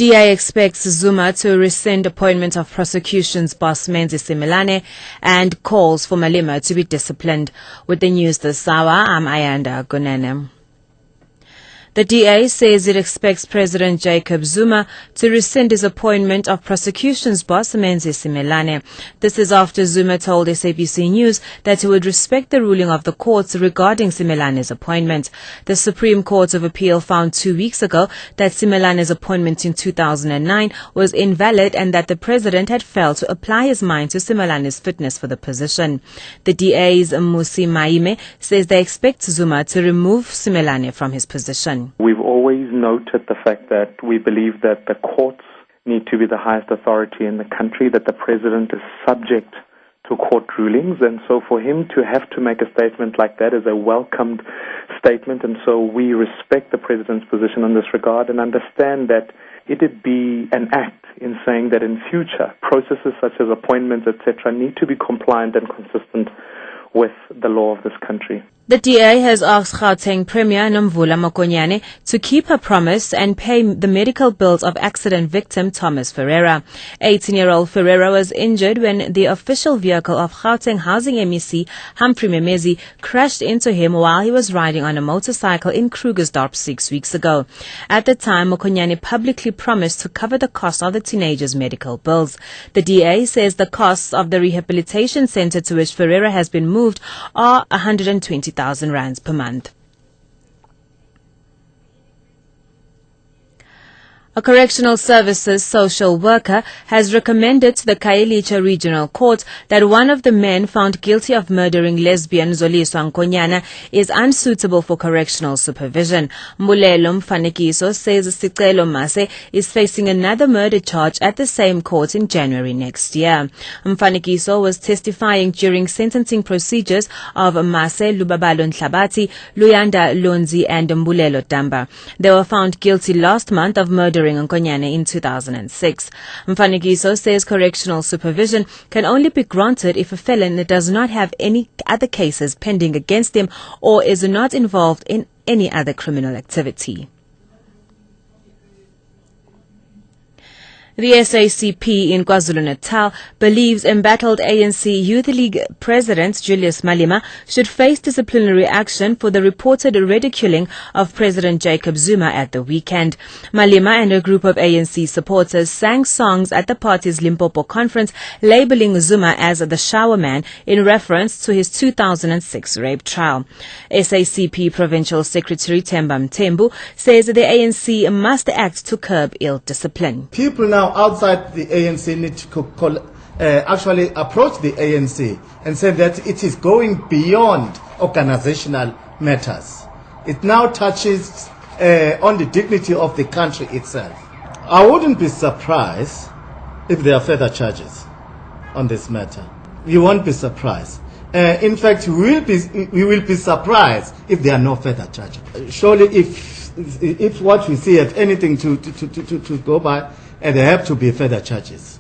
DA expects Zuma to rescind appointment of prosecution's boss Menzi Simelane and calls for Malema to be disciplined. With the news this hour, I'm Ayanda Gunene. The DA says it expects President Jacob Zuma to rescind his appointment of prosecution's boss Menzi Simelane. This is after Zuma told SABC News that he would respect the ruling of the courts regarding Simelane's appointment. The Supreme Court of Appeal found 2 weeks ago that Simelane's appointment in 2009 was invalid and that the president had failed to apply his mind to Simelane's fitness for the position. The DA's Musi Maime says they expect Zuma to remove Simelane from his position. We've always noted the fact that we believe that the courts need to be the highest authority in the country, that the president is subject to court rulings, and so for him to have to make a statement like that is a welcomed statement, and so we respect the president's position in this regard and understand that it'd be an act in saying that in future processes such as appointments, etc., need to be compliant and consistent with the law of this country. The DA has asked Gauteng Premier Nomvula Mokonyane to keep her promise and pay the medical bills of accident victim Thomas Ferreira. 18-year-old Ferreira was injured when the official vehicle of Gauteng Housing MEC Humphrey Memezi crashed into him while he was riding on a motorcycle in Krugersdorp 6 weeks ago. At the time, Mokonyane publicly promised to cover the cost of the teenager's medical bills. The DA says the costs of the rehabilitation center to which Ferreira has been moved are 120,000 rands per month. A correctional services social worker has recommended to the Khayelitsha Regional Court that one of the men found guilty of murdering lesbian Zoliswa Nkonyana is unsuitable for correctional supervision. Mbulelo Mfanekiso says Sicelo Mase is facing another murder charge at the same court in January next year. Mfanekiso was testifying during sentencing procedures of Mase Lubabalo Nhlabati, Luyanda Lonzi and Mbulelo Damba. They were found guilty last month of murdering Nkonyane in 2006. Mfanekiso says correctional supervision can only be granted if a felon does not have any other cases pending against him or is not involved in any other criminal activity. The SACP in KwaZulu-Natal believes embattled ANC Youth League President Julius Malema should face disciplinary action for the reported ridiculing of President Jacob Zuma at the weekend. Malema and a group of ANC supporters sang songs at the party's Limpopo conference labeling Zuma as the shower man in reference to his 2006 rape trial. SACP Provincial Secretary Themba Mthembu says the ANC must act to curb ill discipline. People now outside the ANC need to actually approach the ANC and say that it is going beyond organizational matters. It now touches on the dignity of the country itself. I wouldn't be surprised if there are further charges on this matter. You won't be surprised. In fact, we will be surprised if there are no further charges. Surely, if what we see has anything to go by, and there have to be further charges.